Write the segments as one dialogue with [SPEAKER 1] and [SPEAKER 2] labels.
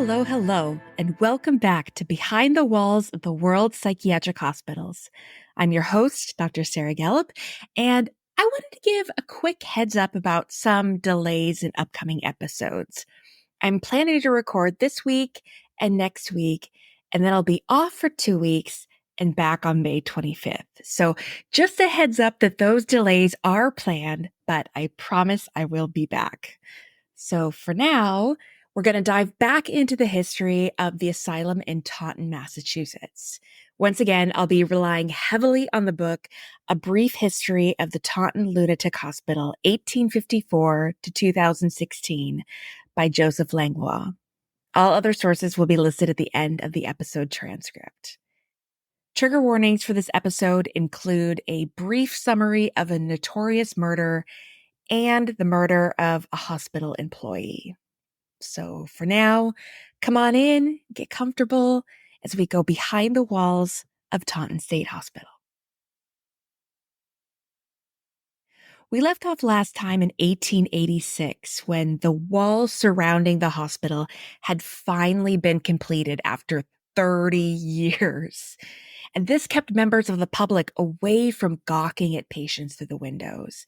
[SPEAKER 1] Hello, and welcome back to Behind the Walls of the World's Psychiatric Hospitals. I'm your host, Dr. Sarah Gallup, and I wanted to give a quick heads up about some delays in upcoming episodes. I'm planning to record this week and next week, and then I'll be off for 2 weeks and back on May 25th. So just a heads up that those delays are planned, but I promise I will be back. So for now, we're going to dive back into the history of the asylum in Taunton, Massachusetts. Once again, I'll be relying heavily on the book, A Brief History of the Taunton Lunatic Hospital, 1854 to 2016, by Joseph Langlois. All other sources will be listed at the end of the episode transcript. Trigger warnings for this episode include a brief summary of a notorious murder and the murder of a hospital employee. So for now, come on in, get comfortable as we go behind the walls of Taunton State Hospital. We left off last time in 1886 when the walls surrounding the hospital had finally been completed after 30 years. And this kept members of the public away from gawking at patients through the windows.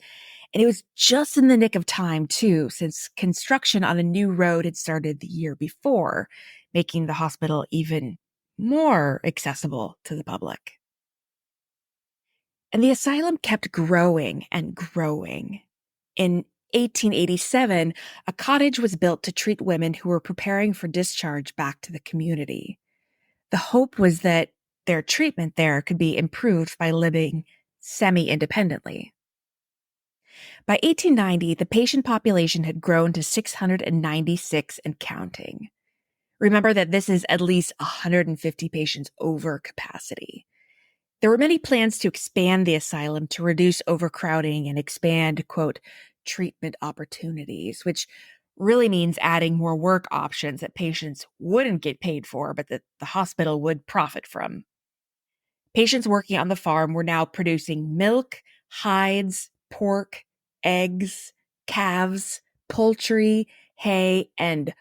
[SPEAKER 1] And it was just in the nick of time, too, since construction on a new road had started the year before, making the hospital even more accessible to the public. And the asylum kept growing and growing. In 1887, a cottage was built to treat women who were preparing for discharge back to the community. The hope was that their treatment there could be improved by living semi-independently. By 1890, the patient population had grown to 696 and counting. Remember that this is at least 150 patients over capacity. There were many plans to expand the asylum to reduce overcrowding and expand, quote, treatment opportunities, which really means adding more work options that patients wouldn't get paid for, but that the hospital would profit from. Patients working on the farm were now producing milk, hides, pork, eggs, calves, poultry, hay, and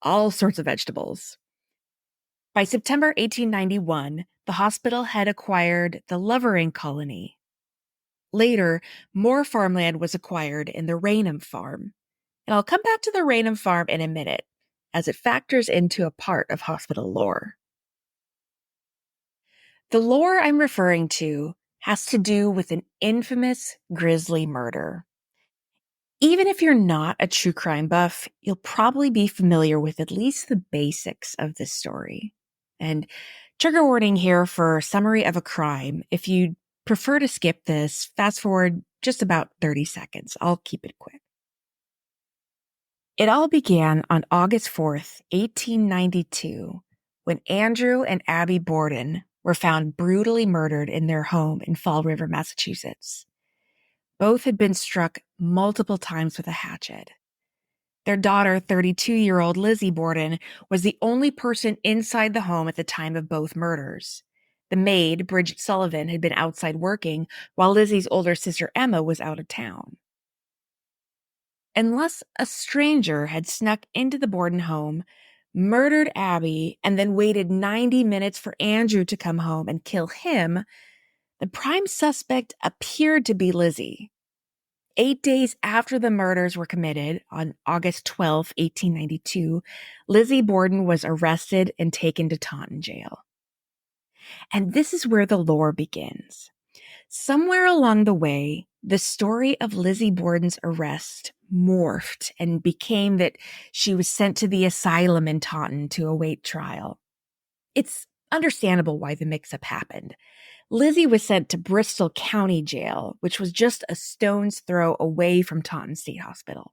[SPEAKER 1] all sorts of vegetables. By September 1891, the hospital had acquired the Lovering Colony. Later, more farmland was acquired in the Raynham Farm. And I'll come back to the Raynham Farm in a minute, as it factors into a part of hospital lore. The lore I'm referring to has to do with an infamous grisly murder. Even if you're not a true crime buff, you'll probably be familiar with at least the basics of this story. And trigger warning here for summary of a crime. If you prefer to skip this, fast forward just about 30 seconds. I'll keep it quick. It all began on August 4th, 1892, when Andrew and Abby Borden were found brutally murdered in their home in Fall River, Massachusetts. Both had been struck multiple times with a hatchet. Their daughter, 32-year-old Lizzie Borden, was the only person inside the home at the time of both murders. The maid, Bridget Sullivan, had been outside working, while Lizzie's older sister Emma was out of town. Unless a stranger had snuck into the Borden home, murdered Abby, and then waited 90 minutes for Andrew to come home and kill him, the prime suspect appeared to be Lizzie. 8 days after the murders were committed, on August 12, 1892, Lizzie Borden was arrested and taken to Taunton jail. And this is where the lore begins. Somewhere along the way, the story of Lizzie Borden's arrest morphed and became that she was sent to the asylum in Taunton to await trial. It's understandable why the mix-up happened. Lizzie was sent to Bristol County Jail, which was just a stone's throw away from Taunton State Hospital.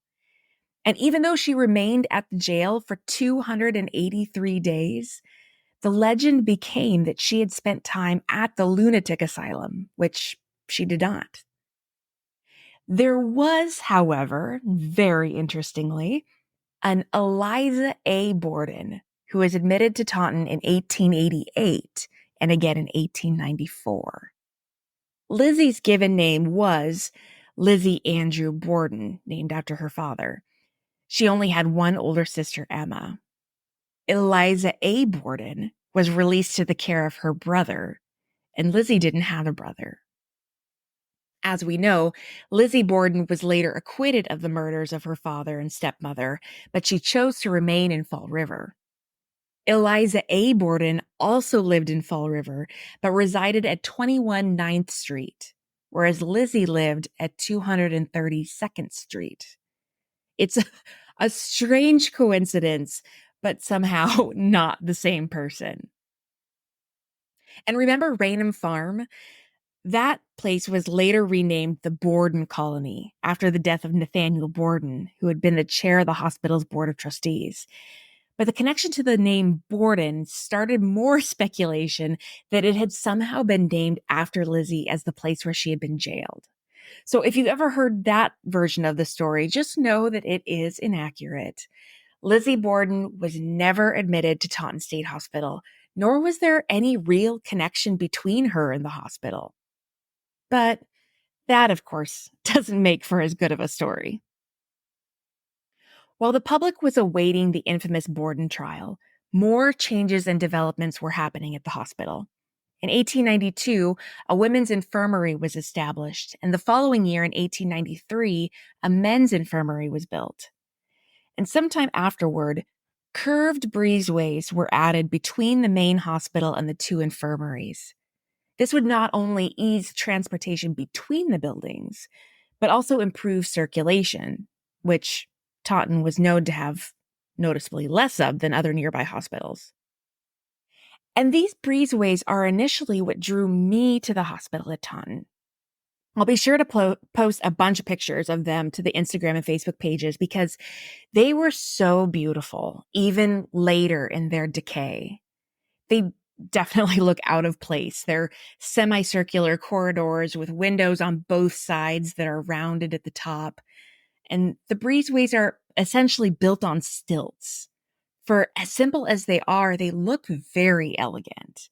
[SPEAKER 1] And even though she remained at the jail for 283 days, the legend became that she had spent time at the lunatic asylum, which she did not. There was, however, very interestingly, an Eliza A. Borden, who was admitted to Taunton in 1888 and again in 1894. Lizzie's given name was Lizzie Andrew Borden, named after her father. She only had one older sister, Emma. Eliza A. Borden was released to the care of her brother, and Lizzie didn't have a brother. As we know, Lizzie Borden was later acquitted of the murders of her father and stepmother, but she chose to remain in Fall River. Eliza A. Borden also lived in Fall River, but resided at 21 9th Street, whereas Lizzie lived at 232nd Street. It's a strange coincidence, but somehow not the same person. And remember Raynham Farm? That place was later renamed the Borden Colony after the death of Nathaniel Borden, who had been the chair of the hospital's board of trustees. But the connection to the name Borden started more speculation that it had somehow been named after Lizzie as the place where she had been jailed. So if you've ever heard that version of the story, just know that it is inaccurate. Lizzie Borden was never admitted to Taunton State Hospital, nor was there any real connection between her and the hospital. But that, of course, doesn't make for as good of a story. While the public was awaiting the infamous Borden trial, more changes and developments were happening at the hospital. In 1892, a women's infirmary was established, and the following year, in 1893, a men's infirmary was built. And sometime afterward, curved breezeways were added between the main hospital and the two infirmaries. This would not only ease transportation between the buildings, but also improve circulation, which Taunton was known to have noticeably less of than other nearby hospitals. And these breezeways are initially what drew me to the hospital at Taunton. I'll be sure to post a bunch of pictures of them to the Instagram and Facebook pages because they were so beautiful, even later in their decay. They definitely look out of place. They're semicircular corridors with windows on both sides that are rounded at the top. And the breezeways are essentially built on stilts. For as simple as they are, they look very elegant.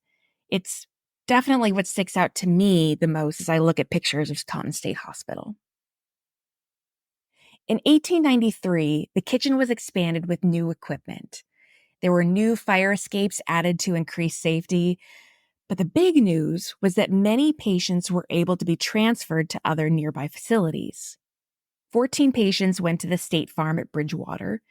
[SPEAKER 1] It's definitely what sticks out to me the most as I look at pictures of Taunton State Hospital. In 1893, the kitchen was expanded with new equipment. There were new fire escapes added to increase safety. But the big news was that many patients were able to be transferred to other nearby facilities. 14 patients went to the State Farm at Bridgewater.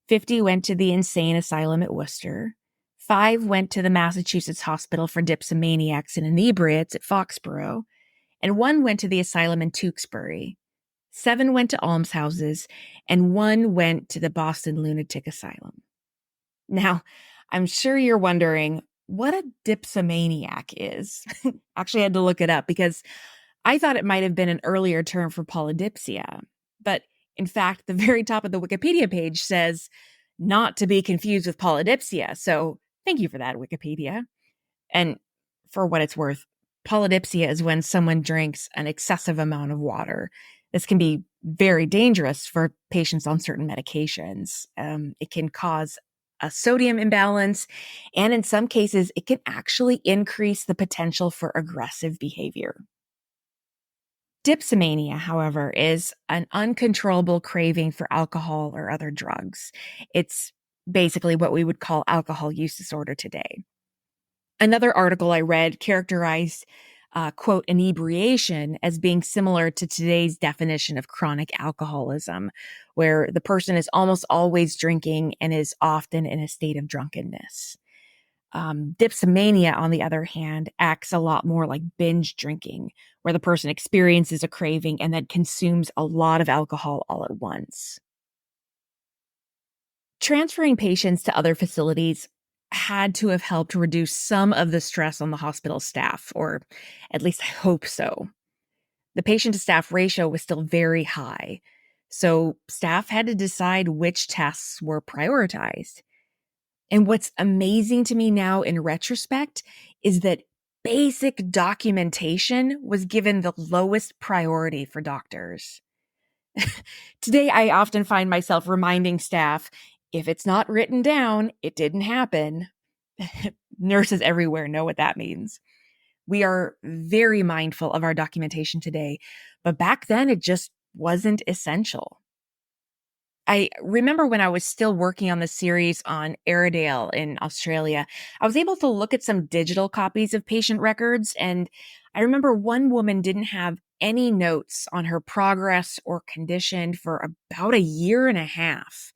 [SPEAKER 1] 50 went to the Insane Asylum at Worcester. 5 went to the Massachusetts Hospital for Dipsomaniacs and Inebriates at Foxborough. And 1 went to the asylum in Tewksbury. 7 went to almshouses, and 1 went to the Boston Lunatic Asylum. Now, I'm sure you're wondering what a dipsomaniac is. Actually, I had to look it up because I thought it might have been an earlier term for polydipsia. But in fact, the very top of the Wikipedia page says not to be confused with polydipsia. So thank you for that, Wikipedia. And for what it's worth, polydipsia is when someone drinks an excessive amount of water. This can be very dangerous for patients on certain medications. It can cause a sodium imbalance, and in some cases, it can actually increase the potential for aggressive behavior. Dipsomania, however, is an uncontrollable craving for alcohol or other drugs. It's basically what we would call alcohol use disorder today. Another article I read characterized, quote, inebriation as being similar to today's definition of chronic alcoholism, where the person is almost always drinking and is often in a state of drunkenness. Dipsomania, on the other hand, acts a lot more like binge drinking, where the person experiences a craving and then consumes a lot of alcohol all at once. Transferring patients to other facilities had to have helped reduce some of the stress on the hospital staff, or at least I hope so. The patient to staff ratio was still very high, so staff had to decide which tests were prioritized. And what's amazing to me now in retrospect is that basic documentation was given the lowest priority for doctors. Today, I often find myself reminding staff, if it's not written down, it didn't happen. Nurses everywhere know what that means. We are very mindful of our documentation today, but back then it just wasn't essential. I remember when I was still working on the series on Airedale in Australia, I was able to look at some digital copies of patient records. And I remember one woman didn't have any notes on her progress or condition for about a year and a half.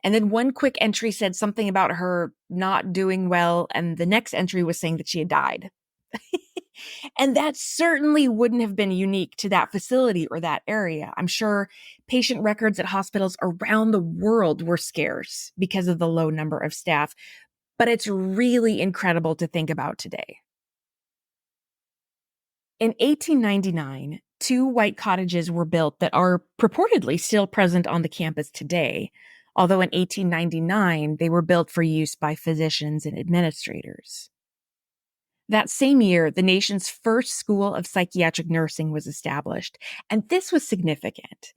[SPEAKER 1] And then one quick entry said something about her not doing well, and the next entry was saying that she had died. And that certainly wouldn't have been unique to that facility or that area. I'm sure patient records at hospitals around the world were scarce because of the low number of staff, but it's really incredible to think about today. In 1899, two white cottages were built that are purportedly still present on the campus today, although in 1899 they were built for use by physicians and administrators. That same year, the nation's first school of psychiatric nursing was established, and this was significant.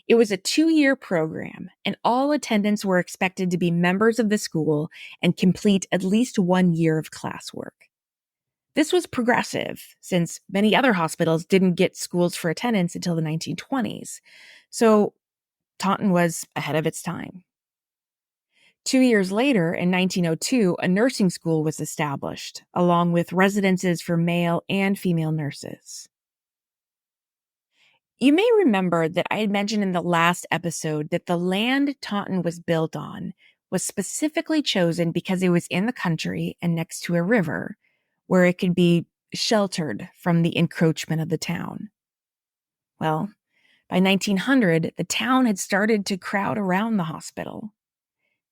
[SPEAKER 1] It was a 2-year program, and all attendants were expected to be members of the school and complete at least 1 year of classwork. This was progressive, since many other hospitals didn't get schools for attendants until the 1920s. So Taunton was ahead of its time. 2 years later, in 1902, a nursing school was established, along with residences for male and female nurses. You may remember that I had mentioned in the last episode that the land Taunton was built on was specifically chosen because it was in the country and next to a river, where it could be sheltered from the encroachment of the town. Well, by 1900, the town had started to crowd around the hospital.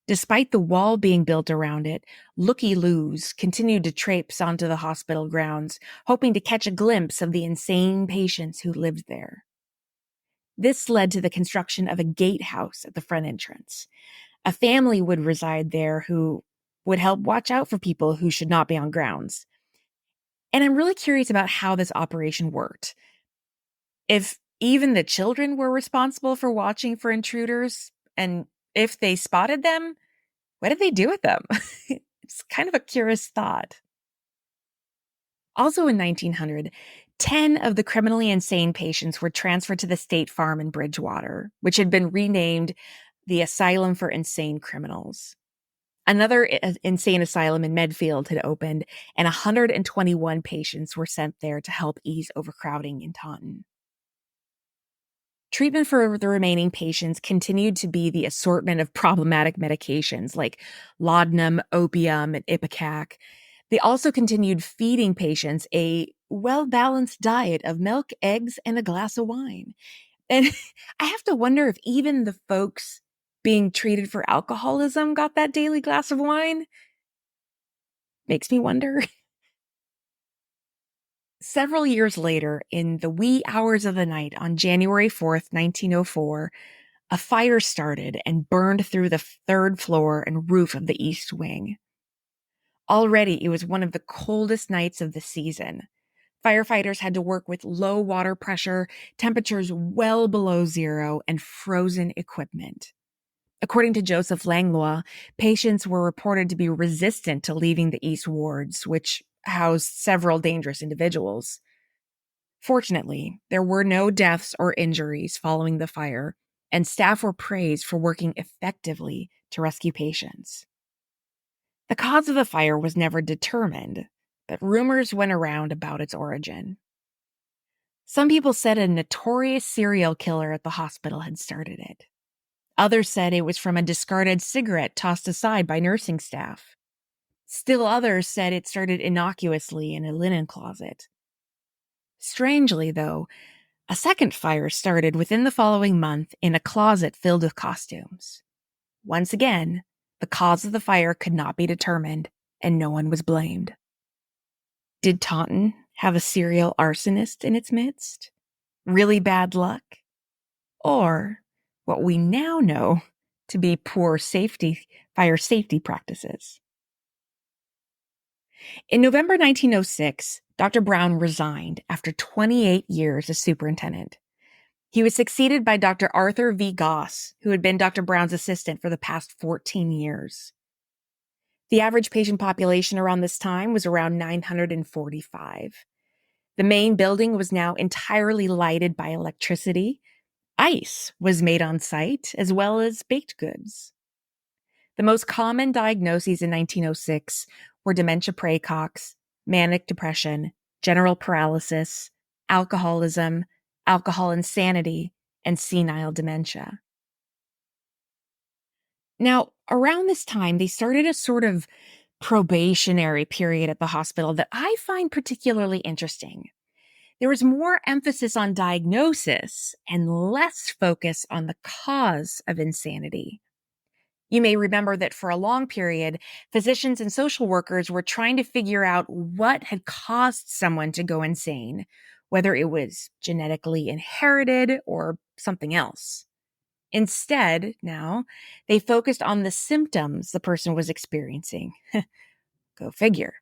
[SPEAKER 1] Despite the wall being built around it, looky-loos continued to traipse onto the hospital grounds, hoping to catch a glimpse of the insane patients who lived there. This led to the construction of a gatehouse at the front entrance. A family would reside there who would help watch out for people who should not be on grounds. And I'm really curious about how this operation worked. If even the children were responsible for watching for intruders, and if they spotted them, what did they do with them? It's kind of a curious thought. Also in 1900, 10 of the criminally insane patients were transferred to the State Farm in Bridgewater, which had been renamed the Asylum for Insane Criminals. Another insane asylum in Medfield had opened, and 121 patients were sent there to help ease overcrowding in Taunton. Treatment for the remaining patients continued to be the assortment of problematic medications like laudanum, opium, and ipecac. They also continued feeding patients a well-balanced diet of milk, eggs, and a glass of wine. And I have to wonder if even the folks being treated for alcoholism got that daily glass of wine. Makes me wonder. Several years later, in the wee hours of the night on January 4th, 1904, a fire started and burned through the 3rd floor and roof of the East Wing. Already, it was one of the coldest nights of the season. Firefighters had to work with low water pressure, temperatures well below zero, and frozen equipment. According to Joseph Langlois, patients were reported to be resistant to leaving the East wards, which housed several dangerous individuals. Fortunately, there were no deaths or injuries following the fire, and staff were praised for working effectively to rescue patients. The cause of the fire was never determined, but rumors went around about its origin. Some people said a notorious serial killer at the hospital had started it. Others said it was from a discarded cigarette tossed aside by nursing staff. Still others said it started innocuously in a linen closet. Strangely, though, a second fire started within the following month in a closet filled with costumes. Once again, the cause of the fire could not be determined, and no one was blamed. Did Taunton have a serial arsonist in its midst? Really bad luck? Or what we now know to be poor fire safety practices? In November 1906, Dr. Brown resigned after 28 years as superintendent. He was succeeded by Dr. Arthur V. Goss, who had been Dr. Brown's assistant for the past 14 years. The average patient population around this time was around 945. The main building was now entirely lighted by electricity. Ice was made on site, as well as baked goods. The most common diagnoses in 1906 were dementia praecox, manic depression, general paralysis, alcoholism, alcohol insanity, and senile dementia. Now, around this time, they started a sort of probationary period at the hospital that I find particularly interesting. There was more emphasis on diagnosis and less focus on the cause of insanity. You may remember that for a long period, physicians and social workers were trying to figure out what had caused someone to go insane, whether it was genetically inherited or something else. Instead, now, they focused on the symptoms the person was experiencing. Go figure.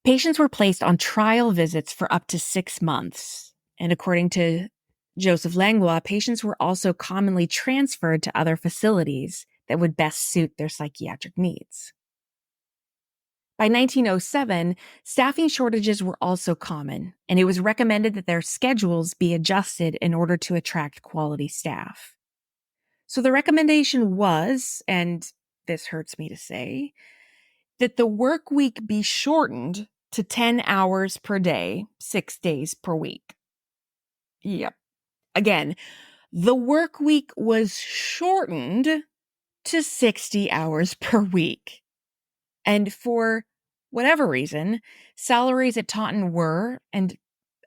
[SPEAKER 1] Patients were placed on trial visits for up to 6 months. And according to Joseph Langlois, patients were also commonly transferred to other facilities that would best suit their psychiatric needs. By 1907, staffing shortages were also common, and it was recommended that their schedules be adjusted in order to attract quality staff. So the recommendation was, and this hurts me to say, that the work week be shortened to 10 hours per day, 6 days per week. Yep. Again, the work week was shortened to 60 hours per week. And for whatever reason, salaries at Taunton were, and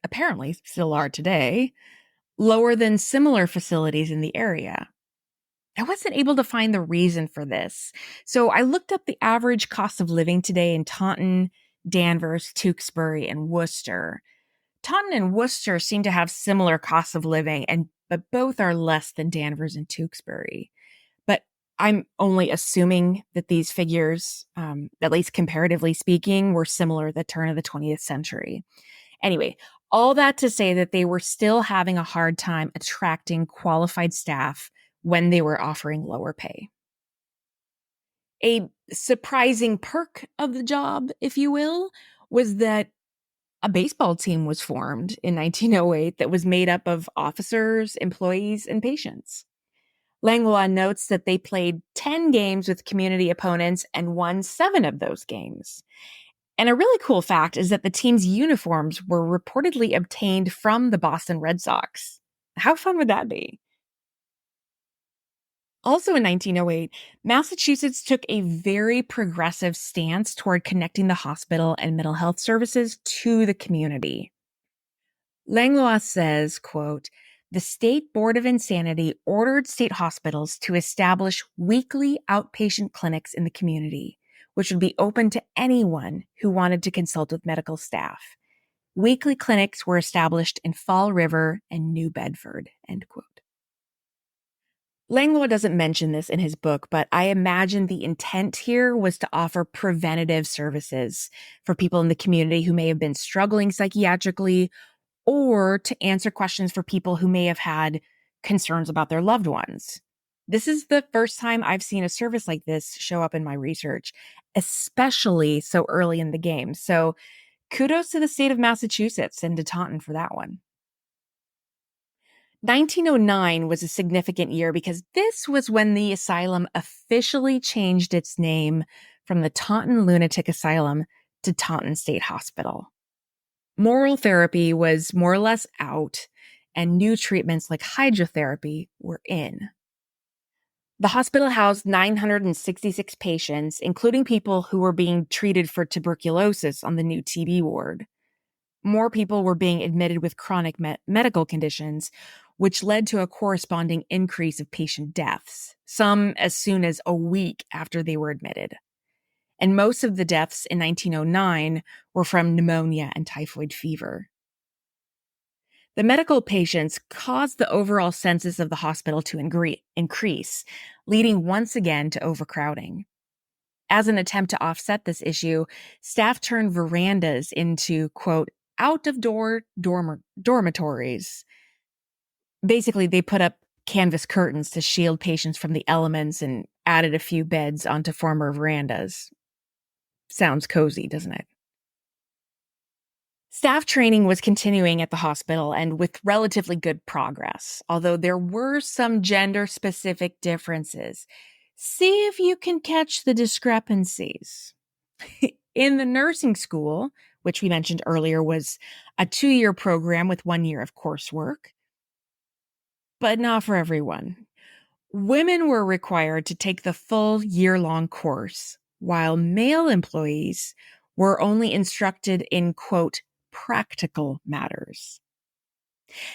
[SPEAKER 1] apparently still are today, lower than similar facilities in the area. I wasn't able to find the reason for this. So I looked up the average cost of living today in Taunton, Danvers, Tewksbury, and Worcester. Taunton and Worcester seem to have similar costs of living, but both are less than Danvers and Tewksbury. But I'm only assuming that these figures, at least comparatively speaking, were similar at the turn of the 20th century. Anyway, all that to say that they were still having a hard time attracting qualified staff when they were offering lower pay. A surprising perk of the job, if you will, was that a baseball team was formed in 1908 that was made up of officers, employees, and patients. Langlois notes that they played 10 games with community opponents and won 7 of those games. And a really cool fact is that the team's uniforms were reportedly obtained from the Boston Red Sox. How fun would that be? Also in 1908, Massachusetts took a very progressive stance toward connecting the hospital and mental health services to the community. Langlois says, quote, "The State Board of Insanity ordered state hospitals to establish weekly outpatient clinics in the community, which would be open to anyone who wanted to consult with medical staff. Weekly clinics were established in Fall River and New Bedford," end quote. Langlois doesn't mention this in his book, but I imagine the intent here was to offer preventative services for people in the community who may have been struggling psychiatrically, or to answer questions for people who may have had concerns about their loved ones. This is the first time I've seen a service like this show up in my research, especially so early in the game. So kudos to the state of Massachusetts and to Taunton for that one. 1909 was a significant year because this was when the asylum officially changed its name from the Taunton Lunatic Asylum to Taunton State Hospital. Moral therapy was more or less out, and new treatments like hydrotherapy were in. The hospital housed 966 patients, including people who were being treated for tuberculosis on the new TB ward. More people were being admitted with chronic medical conditions, which led to a corresponding increase of patient deaths, some as soon as a week after they were admitted. And most of the deaths in 1909 were from pneumonia and typhoid fever. The medical patients caused the overall census of the hospital to increase, leading once again to overcrowding. As an attempt to offset this issue, staff turned verandas into, quote, out-of-door dormitories. Basically, they put up canvas curtains to shield patients from the elements and added a few beds onto former verandas. Sounds cozy, doesn't it? Staff training was continuing at the hospital and with relatively good progress, although there were some gender-specific differences. See if you can catch the discrepancies. In the nursing school, which we mentioned earlier was a 2-year program with 1 year of coursework, but not for everyone. Women were required to take the full year-long course, while male employees were only instructed in, quote, practical matters.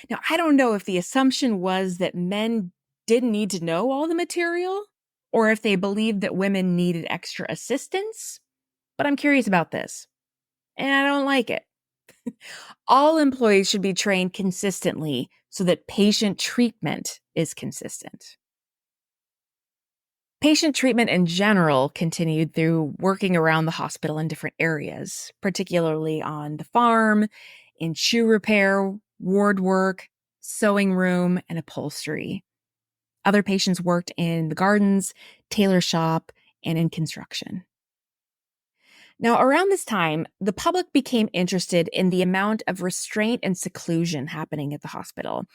[SPEAKER 1] Now, I don't know if the assumption was that men didn't need to know all the material, or if they believed that women needed extra assistance, but I'm curious about this, and I don't like it. All employees should be trained consistently so that patient treatment is consistent. Patient treatment in general continued through working around the hospital in different areas, particularly on the farm, in shoe repair, ward work, sewing room, and upholstery. Other patients worked in the gardens, tailor shop, and in construction. Now, around this time, the public became interested in the amount of restraint and seclusion happening at the hospital.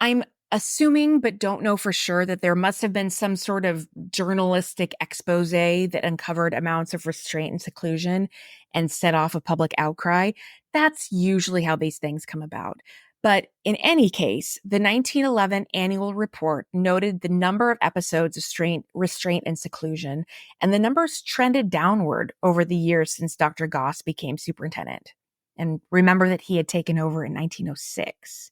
[SPEAKER 1] I'm assuming, but don't know for sure, that there must have been some sort of journalistic expose that uncovered amounts of restraint and seclusion and set off a public outcry. That's usually how these things come about. But in any case, the 1911 annual report noted the number of episodes of restraint and seclusion, and the numbers trended downward over the years since Dr. Goss became superintendent. And remember that he had taken over in 1906.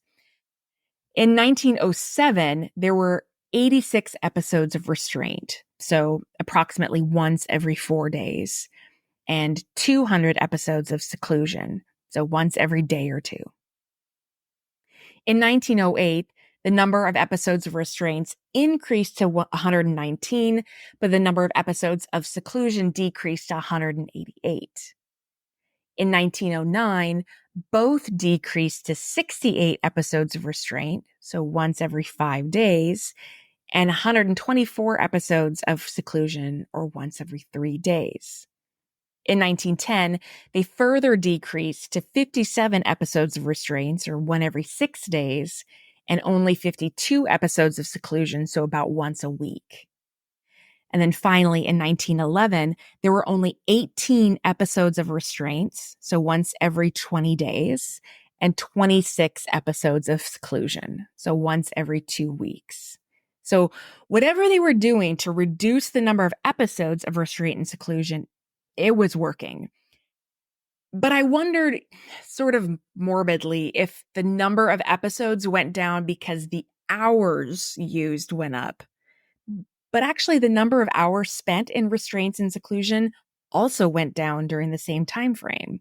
[SPEAKER 1] In 1907, there were 86 episodes of restraint, so approximately once every 4 days, and 200 episodes of seclusion, so once every day or two. In 1908, the number of episodes of restraints increased to 119, but the number of episodes of seclusion decreased to 188. In 1909, both decreased to 68 episodes of restraint, so once every 5 days, and 124 episodes of seclusion, or once every 3 days. In 1910, they further decreased to 57 episodes of restraints, or one every 6 days, and only 52 episodes of seclusion, so about once a week. And then finally, in 1911, there were only 18 episodes of restraints, so once every 20 days, and 26 episodes of seclusion, so once every 2 weeks. So whatever they were doing to reduce the number of episodes of restraint and seclusion, it was working. But I wondered, sort of morbidly, if the number of episodes went down because the hours used went up. But actually, the number of hours spent in restraints and seclusion also went down during the same time frame,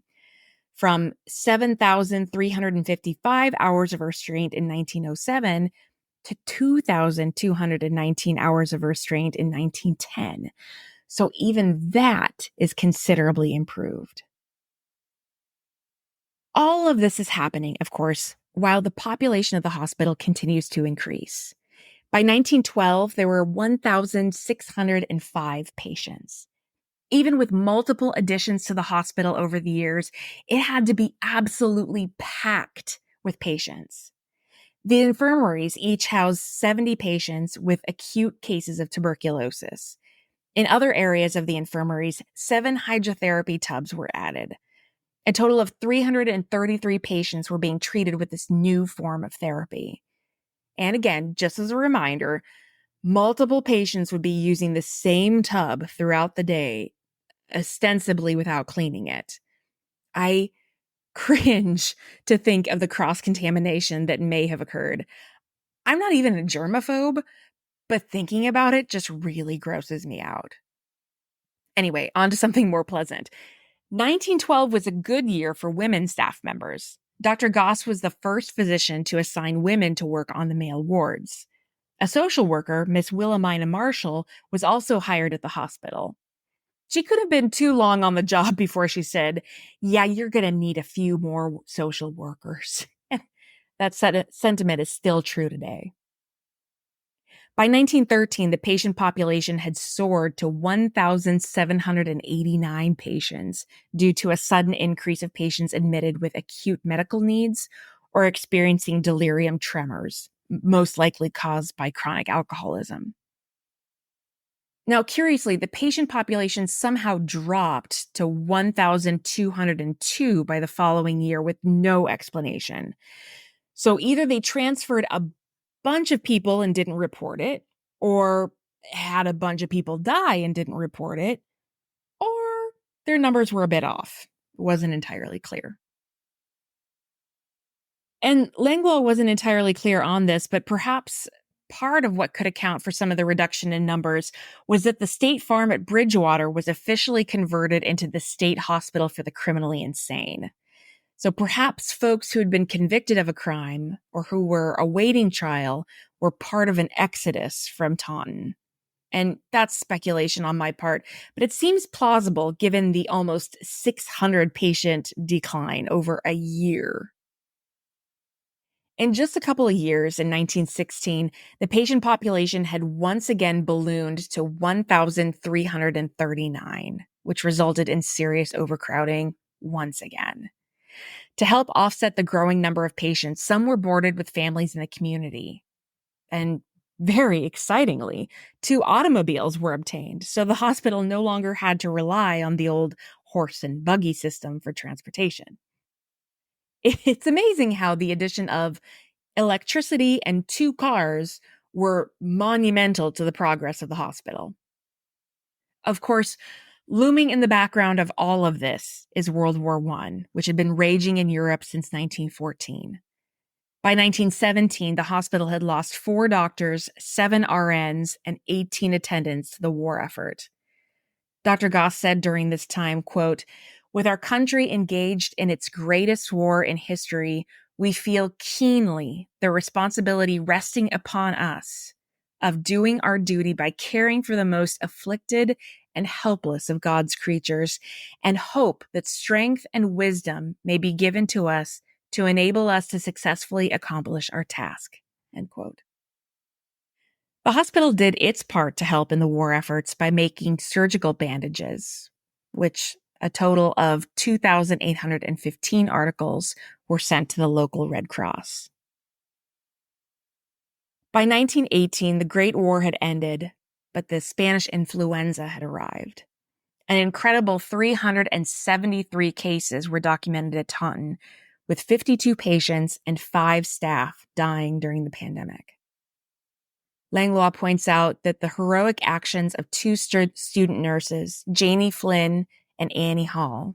[SPEAKER 1] from 7,355 hours of restraint in 1907 to 2,219 hours of restraint in 1910. So even that is considerably improved. All of this is happening, of course, while the population of the hospital continues to increase. By 1912, there were 1,605 patients. Even with multiple additions to the hospital over the years, it had to be absolutely packed with patients. The infirmaries each housed 70 patients with acute cases of tuberculosis. In other areas of the infirmaries, 7 hydrotherapy tubs were added. A total of 333 patients were being treated with this new form of therapy. And again, just as a reminder, multiple patients would be using the same tub throughout the day, ostensibly without cleaning it. I cringe to think of the cross-contamination that may have occurred. I'm not even a germaphobe, but thinking about it just really grosses me out. Anyway, on to something more pleasant. 1912 was a good year for women staff members. Dr. Goss was the first physician to assign women to work on the male wards. A social worker, Miss Wilhelmina Marshall, was also hired at the hospital. She could have been too long on the job before she said, "Yeah, you're going to need a few more social workers." That sentiment is still true today. By 1913, the patient population had soared to 1,789 patients due to a sudden increase of patients admitted with acute medical needs or experiencing delirium tremors, most likely caused by chronic alcoholism. Now, curiously, the patient population somehow dropped to 1,202 by the following year with no explanation. So either they transferred a bunch of people and didn't report it, or had a bunch of people die and didn't report it, or their numbers were a bit off. It wasn't entirely clear. And Langlois wasn't entirely clear on this, but perhaps part of what could account for some of the reduction in numbers was that the state farm at Bridgewater was officially converted into the state hospital for the criminally insane. So perhaps folks who had been convicted of a crime or who were awaiting trial were part of an exodus from Taunton. And that's speculation on my part, but it seems plausible given the almost 600 patient decline over a year. In just a couple of years, in 1916, the patient population had once again ballooned to 1,339, which resulted in serious overcrowding once again. To help offset the growing number of patients, some were boarded with families in the community. And very excitingly, 2 automobiles were obtained, so the hospital no longer had to rely on the old horse and buggy system for transportation. It's amazing how the addition of electricity and 2 cars were monumental to the progress of the hospital. Of course, looming in the background of all of this is World War I, which had been raging in Europe since 1914. By 1917, the hospital had lost 4 doctors, 7 RNs, and 18 attendants to the war effort. Dr. Goss said during this time, quote, "With our country engaged in its greatest war in history, we feel keenly the responsibility resting upon us of doing our duty by caring for the most afflicted and helpless of God's creatures, and hope that strength and wisdom may be given to us to enable us to successfully accomplish our task." End quote. The hospital did its part to help in the war efforts by making surgical bandages, which a total of 2,815 articles were sent to the local Red Cross. By 1918, the Great War had ended, but the Spanish influenza had arrived. An incredible 373 cases were documented at Taunton, with 52 patients and 5 staff dying during the pandemic. Langlois points out that the heroic actions of 2 student nurses, Janie Flynn and Annie Hall,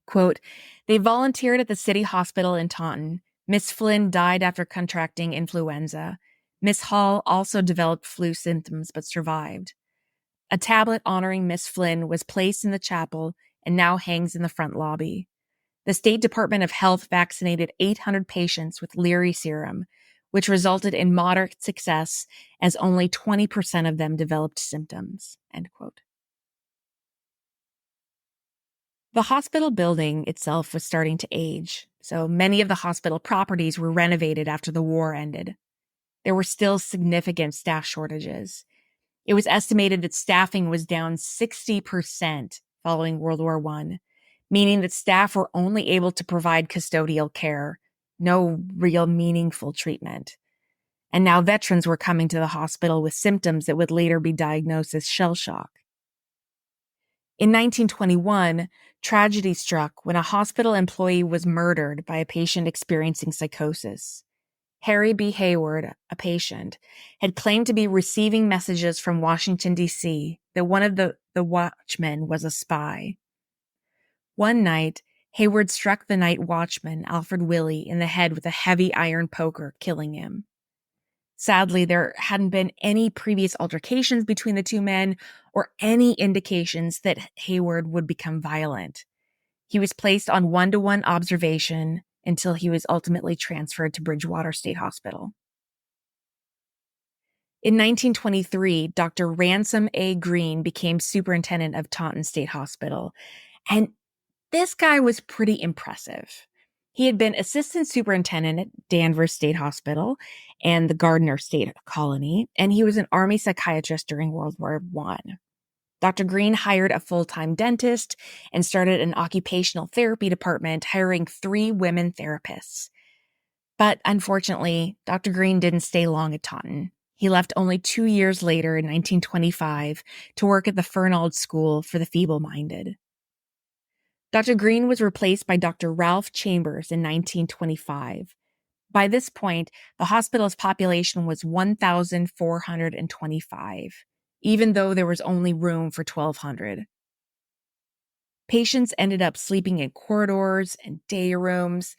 [SPEAKER 1] quote, "They volunteered at the city hospital in Taunton. Miss Flynn died after contracting influenza. Miss Hall also developed flu symptoms but survived. A tablet honoring Miss Flynn was placed in the chapel and now hangs in the front lobby. The State Department of Health vaccinated 800 patients with Leary serum, which resulted in moderate success as only 20% of them developed symptoms." End quote. The hospital building itself was starting to age, so many of the hospital properties were renovated after the war ended. There were still significant staff shortages. It was estimated that staffing was down 60% following World War I, meaning that staff were only able to provide custodial care, no real meaningful treatment. And now veterans were coming to the hospital with symptoms that would later be diagnosed as shell shock. In 1921, tragedy struck when a hospital employee was murdered by a patient experiencing psychosis. Harry B. Hayward, a patient, had claimed to be receiving messages from Washington, D.C., that one of the watchmen was a spy. One night, Hayward struck the night watchman, Alfred Willey, in the head with a heavy iron poker, killing him. Sadly, there hadn't been any previous altercations between the 2 men or any indications that Hayward would become violent. He was placed on 1-to-1 observation until he was ultimately transferred to Bridgewater State Hospital. In 1923, Dr. Ransom A. Green became superintendent of Taunton State Hospital, and this guy was pretty impressive. He had been assistant superintendent at Danvers State Hospital and the Gardner State Colony, and he was an Army psychiatrist during World War I. Dr. Green hired a full-time dentist and started an occupational therapy department, hiring 3 women therapists. But unfortunately, Dr. Green didn't stay long at Taunton. He left only 2 years later in 1925 to work at the Fernald School for the Feeble-Minded. Dr. Green was replaced by Dr. Ralph Chambers in 1925. By this point, the hospital's population was 1,425, even though there was only room for 1,200. Patients ended up sleeping in corridors and day rooms,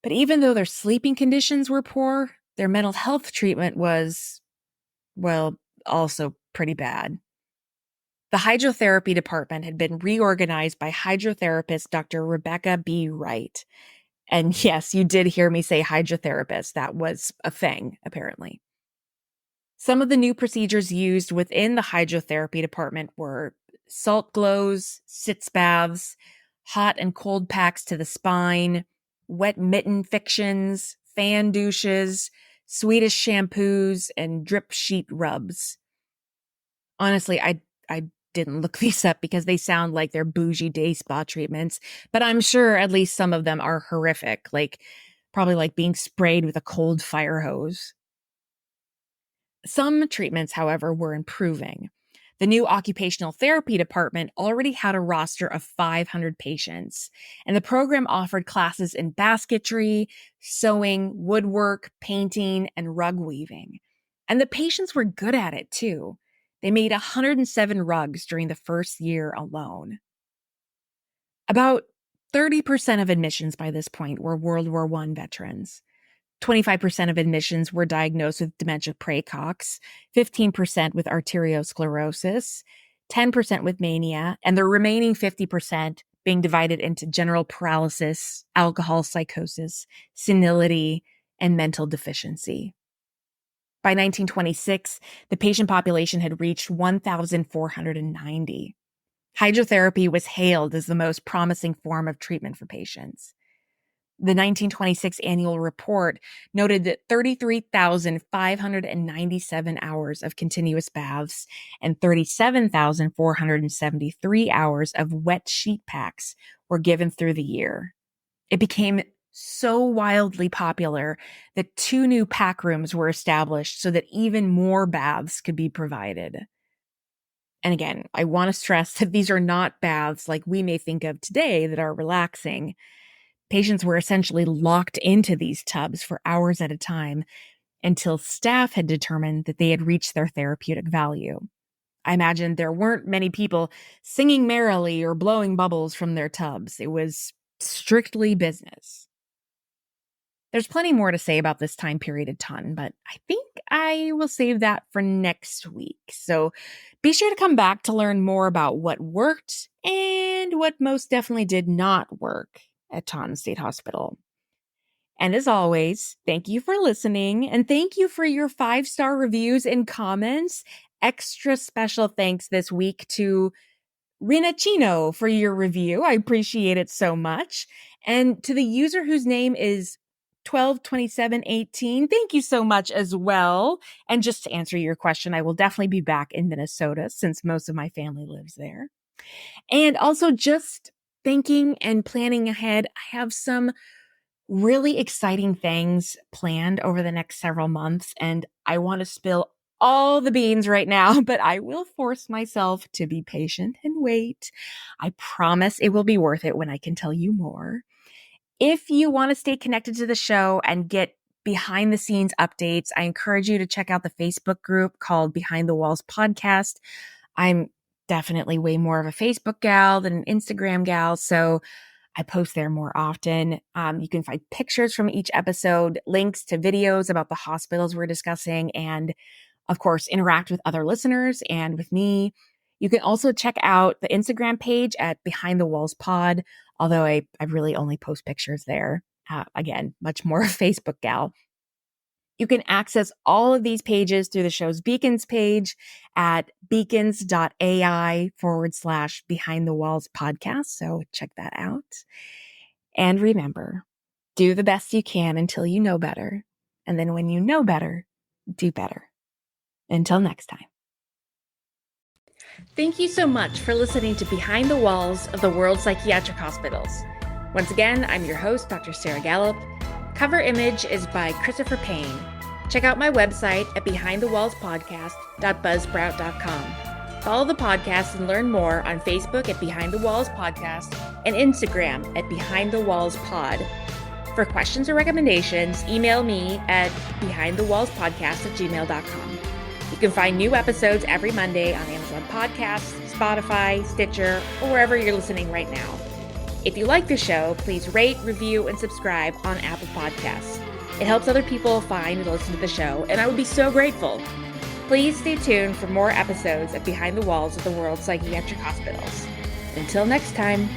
[SPEAKER 1] but even though their sleeping conditions were poor, their mental health treatment was, well, also pretty bad. The hydrotherapy department had been reorganized by hydrotherapist Dr. Rebecca B. Wright. And yes, you did hear me say hydrotherapist. That was a thing, apparently. Some of the new procedures used within the hydrotherapy department were salt glows, sitz baths, hot and cold packs to the spine, wet mitten fictions, fan douches, Swedish shampoos, and drip sheet rubs. Honestly, I didn't look these up because they sound like they're bougie day spa treatments, but I'm sure at least some of them are horrific, probably like being sprayed with a cold fire hose. Some treatments, however, were improving. The new occupational therapy department already had a roster of 500 patients, and the program offered classes in basketry, sewing, woodwork, painting, and rug weaving. And the patients were good at it, too. They made 107 rugs during the first year alone. About 30% of admissions by this point were World War I veterans. 25% of admissions were diagnosed with dementia praecox, 15% with arteriosclerosis, 10% with mania, and the remaining 50% being divided into general paralysis, alcohol psychosis, senility, and mental deficiency. By 1926, the patient population had reached 1,490. Hydrotherapy was hailed as the most promising form of treatment for patients. The 1926 annual report noted that 33,597 hours of continuous baths and 37,473 hours of wet sheet packs were given through the year. It became so wildly popular that 2 new pack rooms were established so that even more baths could be provided. And again, I want to stress that these are not baths like we may think of today that are relaxing. Patients were essentially locked into these tubs for hours at a time until staff had determined that they had reached their therapeutic value. I imagine there weren't many people singing merrily or blowing bubbles from their tubs. It was strictly business. There's plenty more to say about this time period at Taunton, but I think I will save that for next week. So be sure to come back to learn more about what worked and what most definitely did not work at Taunton State Hospital. And as always, thank you for listening, and thank you for your 5-star reviews and comments. Extra special thanks this week to Rinachino for your review. I appreciate it so much. And to the user whose name is 122718, thank you so much as well. And just to answer your question, I will definitely be back in Minnesota since most of my family lives there. And also just thinking and planning ahead, I have some really exciting things planned over the next several months, and I want to spill all the beans right now, but I will force myself to be patient and wait. I promise it will be worth it when I can tell you more. If you want to stay connected to the show and get behind the scenes updates, I encourage you to check out the Facebook group called Behind the Walls Podcast. I'm definitely way more of a Facebook gal than an Instagram gal, so I post there more often. You can find pictures from each episode, links to videos about the hospitals we're discussing, and of course, interact with other listeners and with me. You can also check out the Instagram page at Behind the Walls Pod, although I really only post pictures there. Again, much more a Facebook gal. You can access all of these pages through the show's Beacons page at beacons.ai/Behind the Walls podcast. So check that out. And remember, Do the best you can until you know better. And then when you know better, do better. Until next time. Thank you so much for listening to Behind the Walls of the World's Psychiatric Hospitals. Once again, I'm your host, Dr. Sarah Gallup. Cover image is by Christopher Payne. Check out my website at behindthewallspodcast.buzzsprout.com. Follow the podcast and learn more on Facebook at Behind the Walls Podcast and Instagram at Behind the Walls Pod. For questions or recommendations, email me at behindthewallspodcast@gmail.com. You can find new episodes every Monday on Amazon Podcasts, Spotify, Stitcher, or wherever you're listening right now. If you like the show, please rate, review, and subscribe on Apple Podcasts. It helps other people find and listen to the show, and I would be so grateful. Please stay tuned for more episodes of Behind the Walls of the World's Psychiatric Hospitals. Until next time.